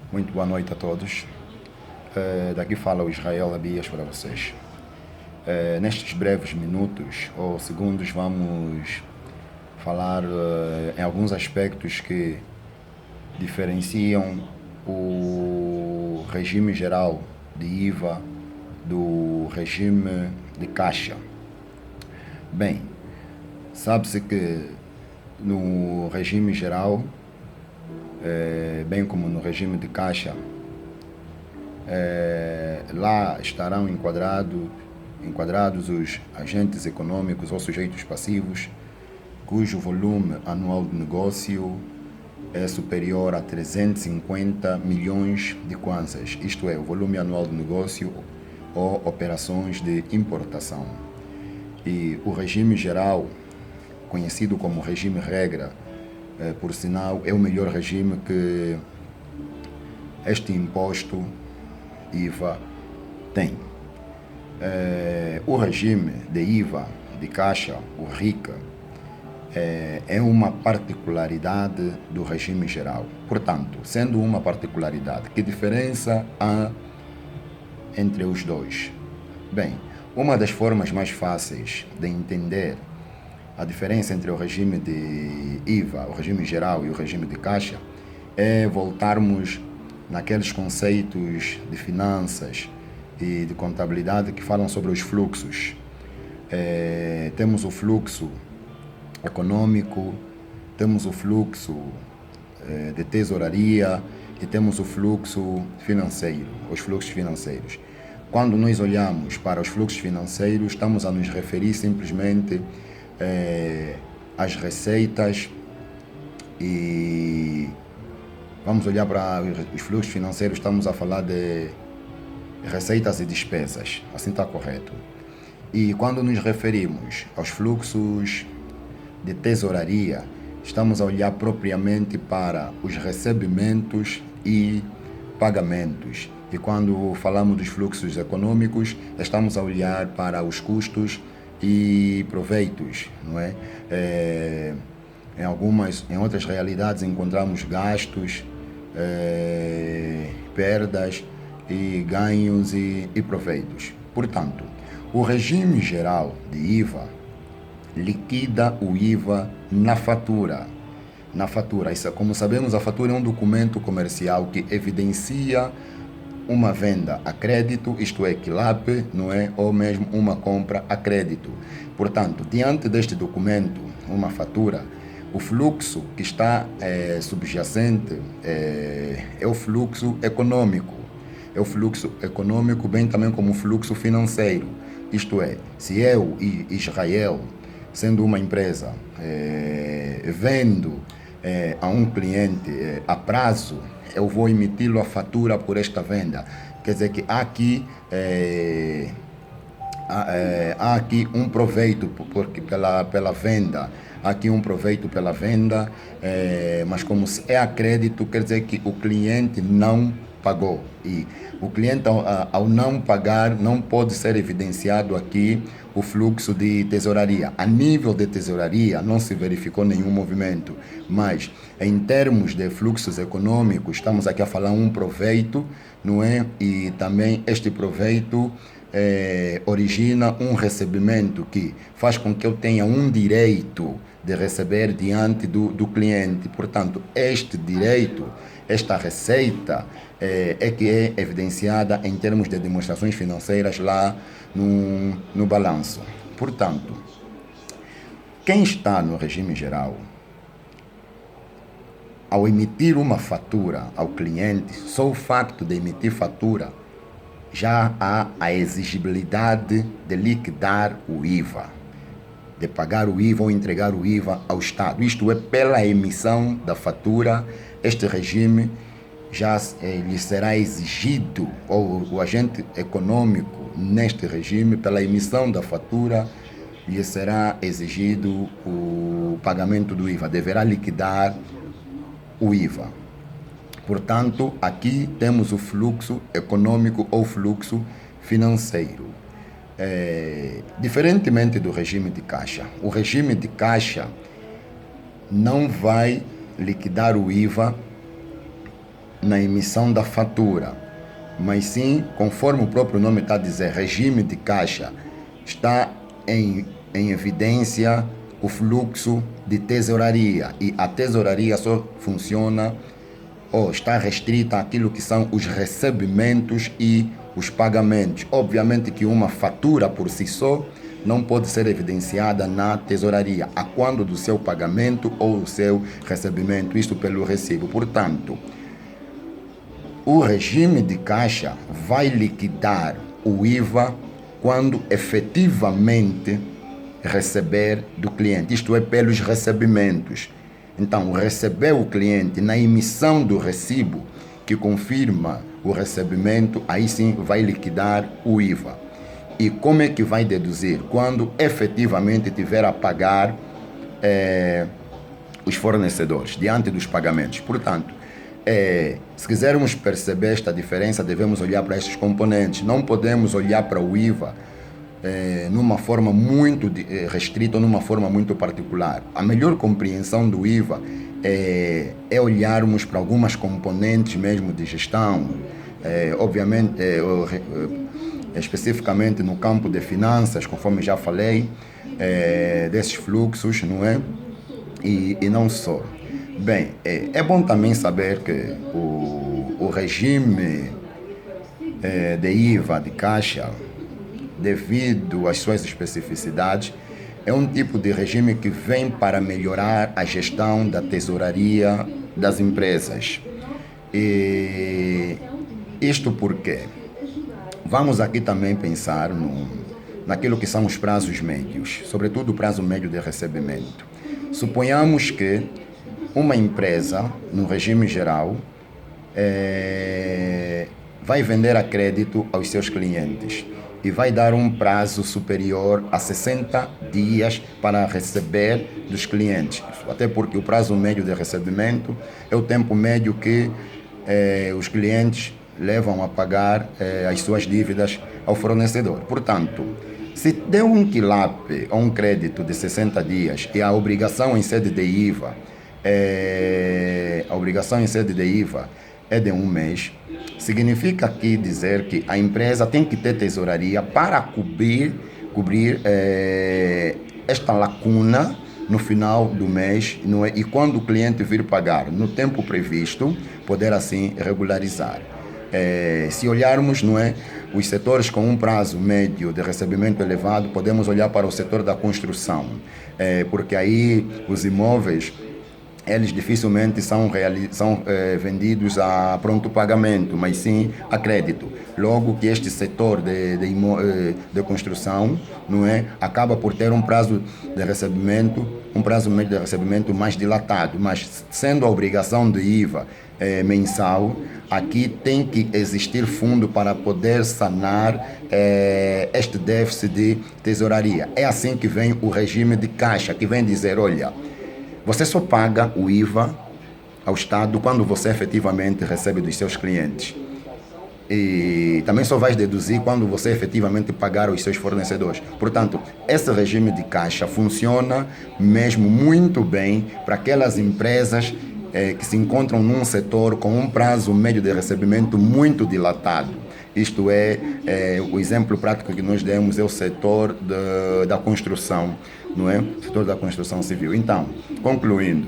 Muito boa noite a todos. Daqui fala o Israel Abias para vocês. Nestes breves minutos ou segundos vamos falar em alguns aspectos que diferenciam o regime geral de IVA do regime de caixa. Bem, sabe-se que no regime geral, bem como no regime de caixa, lá estarão enquadrados os agentes econômicos ou sujeitos passivos cujo volume anual de negócio é superior a 350 milhões de kwanzas, isto é, o volume anual de negócio ou operações de importação. E o regime geral, conhecido como regime regra, por sinal, é o melhor regime que este imposto IVA tem. O regime de IVA de caixa, o RICA, é uma particularidade do regime geral. Portanto, sendo uma particularidade, que diferença há entre os dois? Bem, uma das formas mais fáceis de entender a diferença entre o regime de IVA, o regime geral e o regime de caixa, é voltarmos naqueles conceitos de finanças e de contabilidade que falam sobre os fluxos. Temos o fluxo econômico, temos o fluxo de tesouraria e temos o fluxo financeiro, os fluxos financeiros. Quando nós olhamos para os fluxos financeiros, estamos a nos referir simplesmente às receitas e vamos olhar para os fluxos financeiros, estamos a falar de receitas e despesas, assim está correto. E quando nos referimos aos fluxos de tesouraria, estamos a olhar propriamente para os recebimentos e pagamentos. E quando falamos dos fluxos econômicos, estamos a olhar para os custos e proveitos, não é? Em outras realidades encontramos gastos, perdas e ganhos e proveitos. Portanto, o regime geral de IVA liquida o IVA na fatura. Isso, como sabemos, a fatura é um documento comercial que evidencia uma venda a crédito, isto é, QLAP, não é? Ou mesmo uma compra a crédito. Portanto, diante deste documento, uma fatura, o fluxo que está subjacente é o fluxo econômico. É o fluxo econômico, bem também como o fluxo financeiro. Isto é, se eu e Israel, sendo uma empresa, vendo a um cliente a prazo, eu vou emitir-lhe a fatura por esta venda. Quer dizer que há aqui um proveito pela venda, há aqui um proveito pela venda, mas como é a crédito, quer dizer que o cliente não pagou. E o cliente, ao não pagar, não pode ser evidenciado aqui o fluxo de tesouraria. A nível de tesouraria não se verificou nenhum movimento, mas em termos de fluxos econômicos, estamos aqui a falar um proveito, não é? E também este proveito origina um recebimento que faz com que eu tenha um direito de receber diante do cliente. Portanto, este direito, esta receita é que é evidenciada em termos de demonstrações financeiras lá no balanço. Portanto, quem está no regime geral, ao emitir uma fatura ao cliente, só o facto de emitir fatura, já há a exigibilidade de liquidar o IVA, de pagar o IVA ou entregar o IVA ao Estado. Isto é, pela emissão da fatura, este regime já lhe será exigido, ou o agente econômico neste regime, pela emissão da fatura, lhe será exigido o pagamento do IVA, deverá liquidar o IVA. Portanto, aqui temos o fluxo econômico ou fluxo financeiro. Diferentemente do regime de caixa, o regime de caixa não vai liquidar o IVA na emissão da fatura, mas sim, conforme o próprio nome está a dizer, regime de caixa, está em evidência o fluxo de tesouraria, e a tesouraria só funciona ou está restrita àquilo que são os recebimentos e os pagamentos. Obviamente que uma fatura por si só não pode ser evidenciada na tesouraria, a quando do seu pagamento ou o seu recebimento, isto pelo recibo. Portanto, o regime de caixa vai liquidar o IVA quando efetivamente receber do cliente, isto é, pelos recebimentos. Então, receber o cliente na emissão do recibo que confirma o recebimento, aí sim vai liquidar o IVA. E como é que vai deduzir? Quando efetivamente tiver a pagar os fornecedores, diante dos pagamentos. Portanto, se quisermos perceber esta diferença, devemos olhar para estes componentes. Não podemos olhar para o IVA numa forma muito restrita ou numa forma muito particular. A melhor compreensão do IVA é olharmos para algumas componentes mesmo de gestão, obviamente, especificamente no campo de finanças, conforme já falei, desses fluxos, não é? E não só. Bem, é bom também saber que o regime de IVA de caixa, devido às suas especificidades, é um tipo de regime que vem para melhorar a gestão da tesouraria das empresas. E isto porque vamos aqui também pensar naquilo que são os prazos médios, sobretudo o prazo médio de recebimento. Suponhamos que uma empresa, no regime geral, vai vender a crédito aos seus clientes e vai dar um prazo superior a 60 dias para receber dos clientes. Até porque o prazo médio de recebimento é o tempo médio que os clientes levam a pagar as suas dívidas ao fornecedor. Portanto, se deu um quilape ou um crédito de 60 dias e a obrigação em sede de IVA é de um mês, significa aqui dizer que a empresa tem que ter tesouraria para cobrir esta lacuna no final do mês, não é? E quando o cliente vir pagar no tempo previsto, poder assim regularizar. Se olharmos, não é, os setores com um prazo médio de recebimento elevado, podemos olhar para o setor da construção, porque aí os imóveis, eles dificilmente são vendidos a pronto pagamento, mas sim a crédito. Logo que este setor de construção, não é, acaba por ter um prazo de recebimento, um prazo médio de recebimento mais dilatado, mas sendo a obrigação de IVA mensal, aqui tem que existir fundo para poder sanar este déficit de tesouraria. É assim que vem o regime de caixa, que vem dizer, olha, você só paga o IVA ao Estado quando você efetivamente recebe dos seus clientes. E também só vai deduzir quando você efetivamente pagar os seus fornecedores. Portanto, esse regime de caixa funciona mesmo muito bem para aquelas empresas que se encontram num setor com um prazo médio de recebimento muito dilatado. Isto o exemplo prático que nós demos é o setor da construção, não é? O setor da construção civil. Então, concluindo,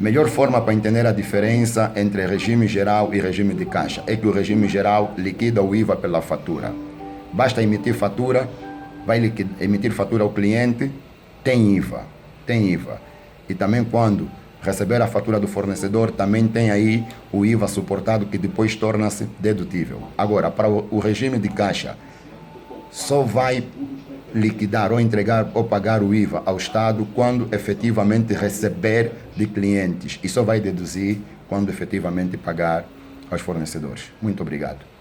melhor forma para entender a diferença entre regime geral e regime de caixa é que o regime geral liquida o IVA pela fatura. Basta emitir fatura, emitir fatura ao cliente, tem IVA. E também quando receber a fatura do fornecedor, também tem aí o IVA suportado, que depois torna-se dedutível. Agora, para o regime de caixa, só vai liquidar ou entregar ou pagar o IVA ao Estado quando efetivamente receber de clientes, e só vai deduzir quando efetivamente pagar aos fornecedores. Muito obrigado.